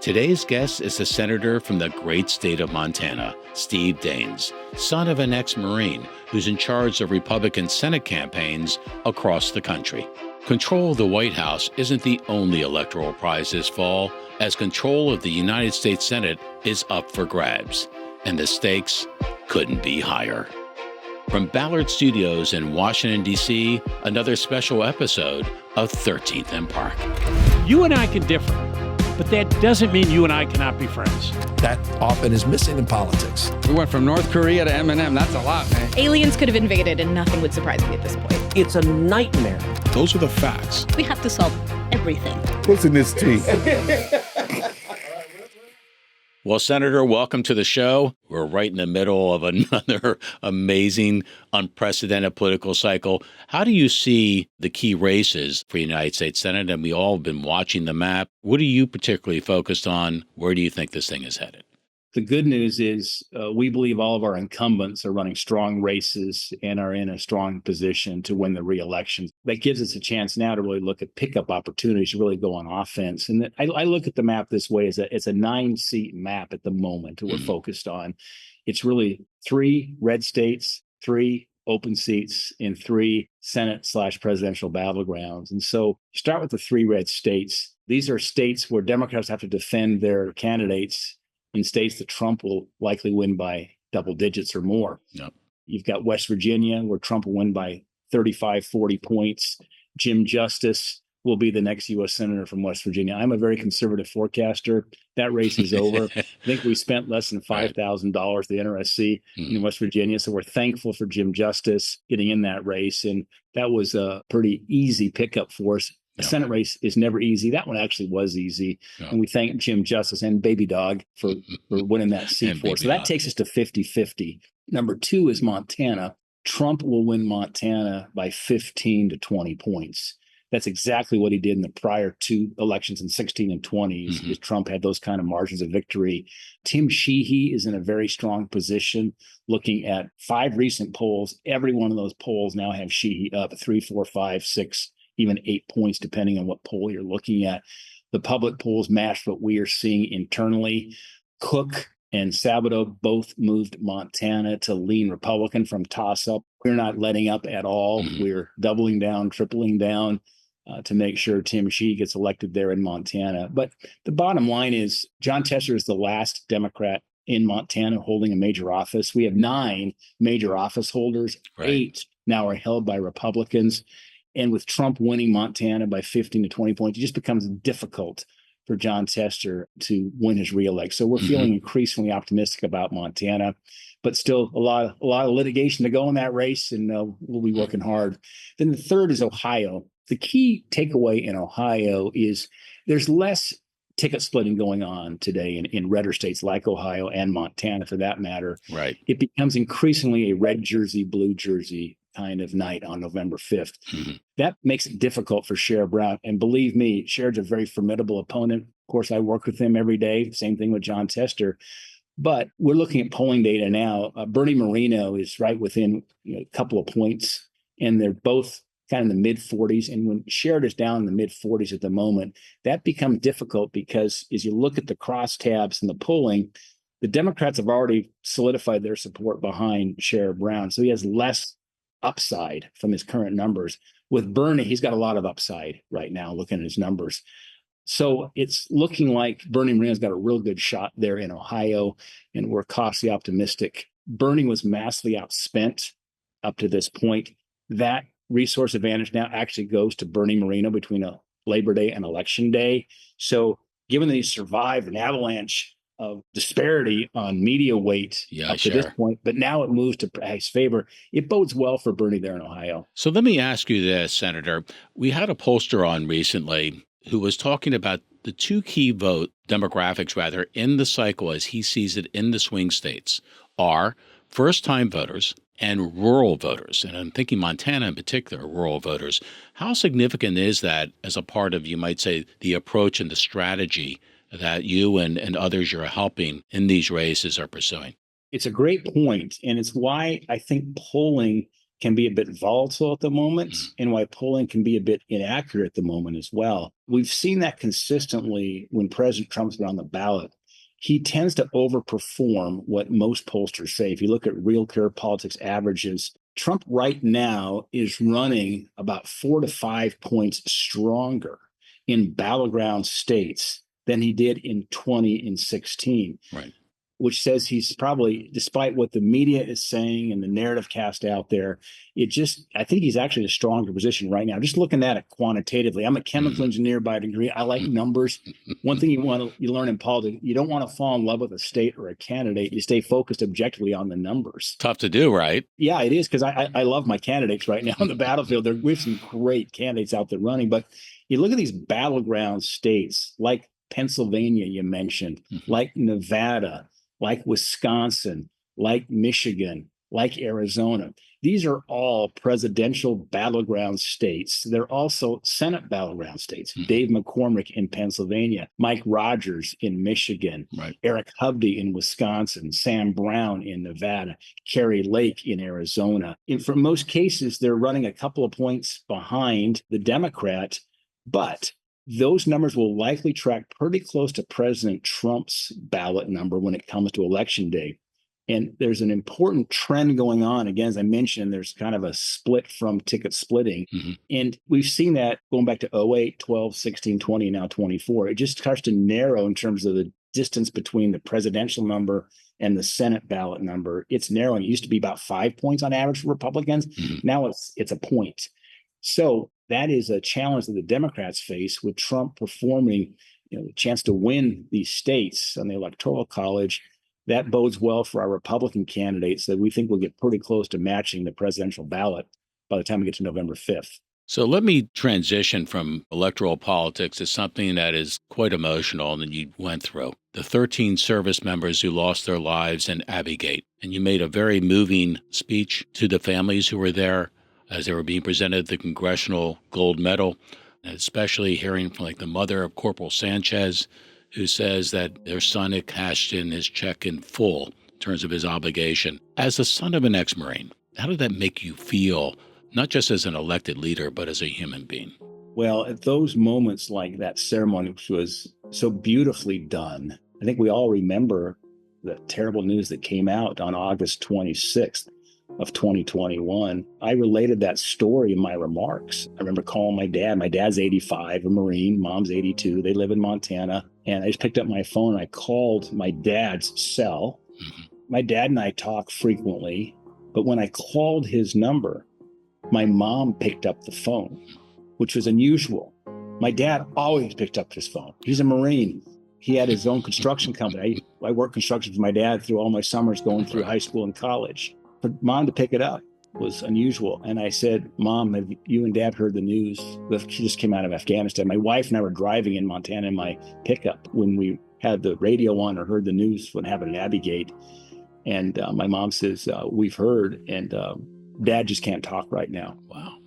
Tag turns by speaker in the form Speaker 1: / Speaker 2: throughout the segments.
Speaker 1: Today's guest is a senator from the great state of Montana, Steve Daines, son of an ex-Marine who's in charge of Republican Senate campaigns across the country. Control of the White House isn't the only electoral prize this fall, as control of the United States Senate is up for grabs, and the stakes couldn't be higher. From Ballard Studios in Washington, D.C., another special episode of 13th and Park.
Speaker 2: You and I can differ, but that doesn't mean you and I cannot be friends.
Speaker 3: That often is missing in politics.
Speaker 4: We went from North Korea to M&M. That's a lot, man.
Speaker 5: Aliens could have invaded and nothing would surprise me at this point.
Speaker 6: It's a nightmare.
Speaker 7: Those are the facts.
Speaker 5: We have to solve everything.
Speaker 7: What's in this tea?
Speaker 1: Well, Senator, welcome to the show. We're right in the middle of another amazing, unprecedented political cycle. How do you see the key races for the United States Senate? And we all have been watching the map. What are you particularly focused on? Where do you think this thing is headed?
Speaker 8: The good news is we believe all of our incumbents are running strong races and are in a strong position to win the re-election. That gives us a chance now to really look at pickup opportunities to really go on offense. And I look at the map this way as it's a 9-seat map at the moment that we're focused on. It's really 3 red states, 3 open seats, and 3 Senate/presidential battlegrounds. And so start with the 3 red states. These are states where Democrats have to defend their candidates in states that Trump will likely win by double digits or more.
Speaker 1: Yep.
Speaker 8: You've got West Virginia, where Trump will win by 35, 40 points. Jim Justice will be the next U.S. Senator from West Virginia. I'm a very conservative forecaster. That race is over. I think we spent less than $5,000 at the NRSC in West Virginia, so we're thankful for Jim Justice getting in that race, and that was a pretty easy pickup for us. The Senate race is never easy. That one actually was easy. And we thank Jim Justice and Baby Dog for winning that seat for us. So that takes us to 50-50. Number 2 is Montana. Trump will win Montana by 15 to 20 points. That's exactly what he did in the prior 2 elections in 16 and 20. Trump had those kind of margins of victory. Tim Sheehy is in a very strong position. Looking at 5 recent polls, every one of those polls now have Sheehy up 3, 4, 5, 6, even 8 points, depending on what poll you're looking at. The public polls match what we are seeing internally. Cook and Sabato both moved Montana to lean Republican from toss-up. We're not letting up at all. We're doubling down, tripling down to make sure Tim Sheehy gets elected there in Montana. But the bottom line is John Tester is the last Democrat in Montana holding a major office. We have 9 major office holders. 8 now are held by Republicans. And with Trump winning Montana by 15 to 20 points, it just becomes difficult for John Tester to win his reelect. So we're feeling increasingly optimistic about Montana, but still a lot of litigation to go in that race, and we'll be working hard. Then the third is Ohio. The key takeaway in Ohio is there's less ticket splitting going on today in redder states like Ohio and Montana, for that matter.
Speaker 1: Right.
Speaker 8: It becomes increasingly a red jersey, blue jersey kind of night on November 5th. That makes it difficult for Sherrod Brown. And believe me, Sherrod's a very formidable opponent. Of course, I work with him every day. Same thing with John Tester. But we're looking at polling data now. Bernie Moreno is right within a couple of points, and they're both kind of in the mid-40s. And when Sherrod is down in the mid-40s at the moment, that becomes difficult because as you look at the crosstabs and the polling, the Democrats have already solidified their support behind Sherrod Brown. So he has less upside from his current numbers. With Bernie, he's got a lot of upside right now looking at his numbers. So it's looking like Bernie Moreno's got a real good shot there in Ohio, and we're cautiously optimistic. Bernie was massively outspent up to this point. That resource advantage now actually goes to Bernie Moreno between a Labor Day and Election Day. So given that he survived an avalanche of disparity on media weight up to this point, but now it moves to his favor. It bodes well for Bernie there in Ohio.
Speaker 1: So let me ask you this, Senator. We had a pollster on recently who was talking about the 2 key demographics in the cycle as he sees it in the swing states are first-time voters and rural voters. And I'm thinking Montana in particular, rural voters. How significant is that as a part of, you might say, the approach and the strategy that you and others you're helping in these races are pursuing?
Speaker 8: It's a great point, and it's why I think polling can be a bit volatile at the moment and why polling can be a bit inaccurate at the moment as well. We've seen that consistently when President Trump's been on the ballot. He tends to overperform what most pollsters say. If you look at Real Clear Politics averages, Trump right now is running about 4 to 5 points stronger in battleground states than he did in 2016.
Speaker 1: Right.
Speaker 8: Which says he's probably, despite what the media is saying and the narrative cast out there, I think he's actually in a stronger position right now. Just looking at it quantitatively, I'm a chemical engineer by degree. I like numbers. One thing you learn in politics, you don't want to fall in love with a state or a candidate. You stay focused objectively on the numbers.
Speaker 1: Tough to do, right?
Speaker 8: Yeah, it is, because I love my candidates right now on the battlefield. We have some great candidates out there running, but you look at these battleground states like Pennsylvania, you mentioned, like Nevada, like Wisconsin, like Michigan, like Arizona. These are all presidential battleground states. They're also Senate battleground states. Dave McCormick in Pennsylvania, Mike Rogers in Michigan, Eric Hovde in Wisconsin, Sam Brown in Nevada, Kerry Lake in Arizona. And for most cases, they're running a couple of points behind the Democrat, but those numbers will likely track pretty close to President Trump's ballot number when it comes to Election Day. And there's an important trend going on. Again, as I mentioned, there's kind of a split from ticket splitting. And we've seen that going back to 08, 12, 16, 20, and now 24. It just starts to narrow in terms of the distance between the presidential number and the Senate ballot number. It's narrowing. It used to be about 5 points on average for Republicans. Now it's a point. So that is a challenge that the Democrats face with Trump performing, the chance to win these states on the Electoral College. That bodes well for our Republican candidates that we think will get pretty close to matching the presidential ballot by the time we get to November 5th.
Speaker 1: So let me transition from electoral politics to something that is quite emotional and that you went through. The 13 service members who lost their lives in Abbeygate. And you made a very moving speech to the families who were there as they were being presented the Congressional Gold Medal, and especially hearing from the mother of Corporal Sanchez, who says that their son had cashed in his check in full in terms of his obligation. As the son of an ex-Marine, how did that make you feel, not just as an elected leader, but as a human being?
Speaker 8: Well, at those moments like that ceremony, which was so beautifully done, I think we all remember the terrible news that came out on August 26th. Of 2021. I related that story in my remarks. I remember calling my dad. My dad's 85, a Marine. Mom's 82. They live in Montana. And I just picked up my phone and I called my dad's cell. My dad and I talk frequently, but when I called his number, my mom picked up the phone, which was unusual. My dad always picked up his phone. He's a Marine. He had his own construction company. I worked construction for my dad through all my summers going through high school and college. For Mom to pick it up was unusual. And I said, Mom, have you and Dad heard the news? She just came out of Afghanistan. My wife and I were driving in Montana in my pickup when we had the radio on or heard the news what happened in Abbeygate. And my mom says, we've heard, and Dad just can't talk right now.
Speaker 1: Wow.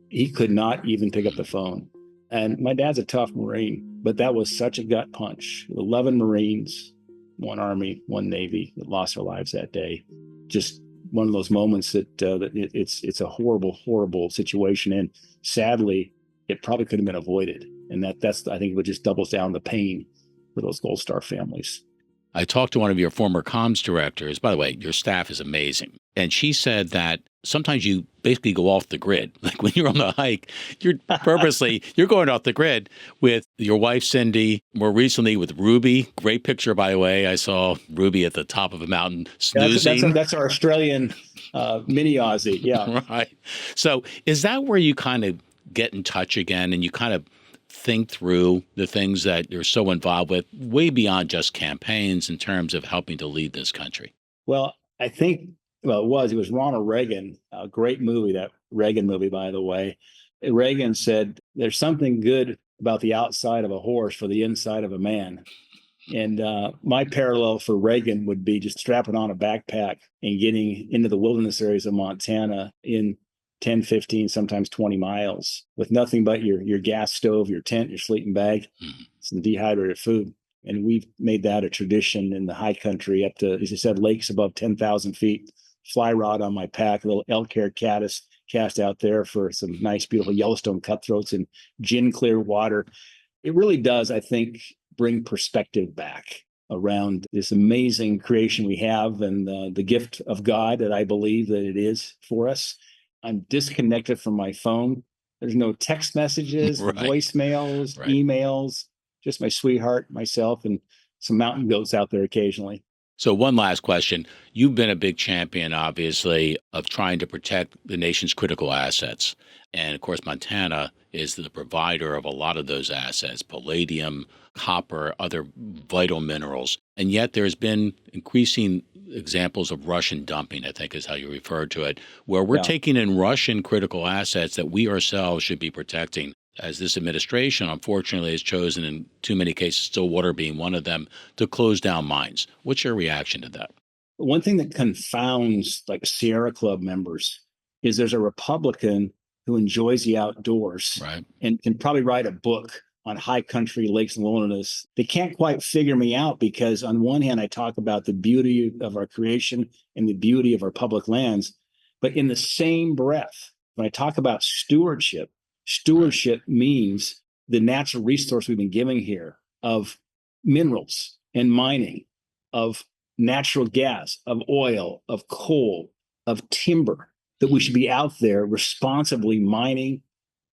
Speaker 8: He could not even pick up the phone. And my dad's a tough Marine, but that was such a gut punch. 11 Marines, 1 Army, 1 Navy that lost their lives that day. Just one of those moments that it's a horrible, horrible situation. And sadly, it probably could have been avoided. And that's I think, what just doubles down the pain for those Gold Star families.
Speaker 1: I talked to one of your former comms directors. By the way, your staff is amazing. And she said that sometimes you basically go off the grid. Like when you're on the hike, you're going off the grid with your wife, Cindy, more recently with Ruby. Great picture, by the way. I saw Ruby at the top of a mountain snoozing.
Speaker 8: That's our Australian mini Aussie. Yeah.
Speaker 1: Right. So is that where you kind of get in touch again and you kind of think through the things that you're so involved with way beyond just campaigns in terms of helping to lead this country?
Speaker 8: Well, I think, it was Ronald Reagan, a great movie, that Reagan movie, by the way. Reagan said, there's something good about the outside of a horse for the inside of a man. And my parallel for Reagan would be just strapping on a backpack and getting into the wilderness areas of Montana in 10, 15, sometimes 20 miles with nothing but your gas stove, your tent, your sleeping bag, some dehydrated food. And we've made that a tradition in the high country up to, as you said, lakes above 10,000 feet, fly rod on my pack, a little elk hair cast out there for some nice, beautiful Yellowstone cutthroats and gin clear water. It really does, I think, bring perspective back around this amazing creation we have and the gift of God that I believe that it is for us. I'm disconnected from my phone. There's no text messages,
Speaker 1: Right.
Speaker 8: voicemails,
Speaker 1: Right.
Speaker 8: emails, just my sweetheart, myself, and some mountain goats out there occasionally.
Speaker 1: So one last question. You've been a big champion, obviously, of trying to protect the nation's critical assets. And of course, Montana is the provider of a lot of those assets, palladium, copper, other vital minerals. And yet there's been increasing examples of Russian dumping, I think is how you refer to it, where we're taking in Russian critical assets that we ourselves should be protecting. As this administration, unfortunately, has chosen, in too many cases, Stillwater being one of them, to close down mines. What's your reaction to that?
Speaker 8: One thing that confounds like Sierra Club members is there's a Republican who enjoys the outdoors
Speaker 1: Right.
Speaker 8: and can probably write a book on high country, lakes, and wilderness. They can't quite figure me out because on one hand, I talk about the beauty of our creation and the beauty of our public lands. But in the same breath, when I talk about stewardship means the natural resource we've been giving here of minerals and mining, of natural gas, of oil, of coal, of timber, that we should be out there responsibly mining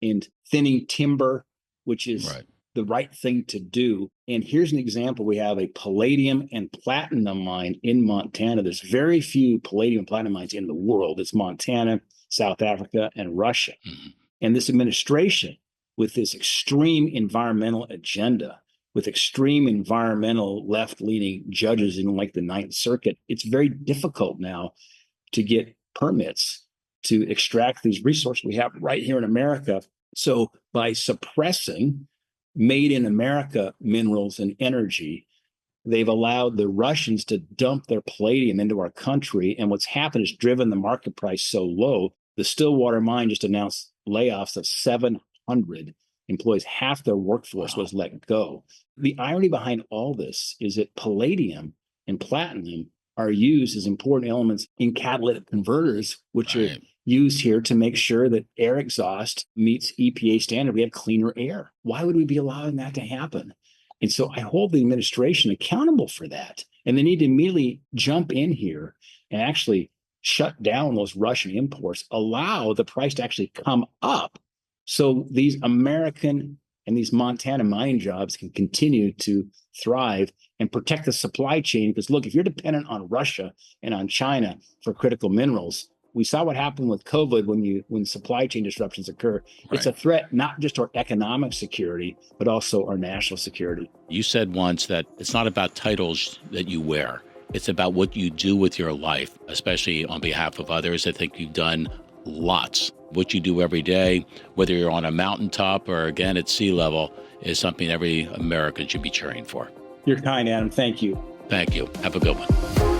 Speaker 8: and thinning timber, which is the right thing to do. And here's an example. We have a palladium and platinum mine in Montana. There's very few palladium and platinum mines in the world. It's Montana, South Africa, and Russia. Mm-hmm. And this administration, with this extreme environmental agenda, with extreme environmental left-leaning judges in like the Ninth Circuit, it's very difficult now to get permits to extract these resources we have right here in America. So by suppressing made in America minerals and energy, they've allowed the Russians to dump their palladium into our country. And what's happened is driven the market price so low. The Stillwater mine just announced layoffs of 700 employees. Half their workforce was let go. The irony behind all this is that palladium and platinum are used as important elements in catalytic converters, which are used here to make sure that air exhaust meets EPA standard. We have cleaner air. Why would we be allowing that to happen? And so I hold the administration accountable for that. And they need to immediately jump in here and actually shut down those Russian imports, allow the price to actually come up so these American and these Montana mining jobs can continue to thrive and protect the supply chain. Because look, if you're dependent on Russia and on China for critical minerals, we saw what happened with COVID when supply chain disruptions occur. Right. It's a threat not just to our economic security, but also our national security.
Speaker 1: You said once that it's not about titles that you wear. It's about what you do with your life, especially on behalf of others. I think you've done lots. What you do every day, whether you're on a mountaintop or, again, at sea level, is something every American should be cheering for.
Speaker 8: You're kind, Adam. Thank you.
Speaker 1: Thank you. Have a good one.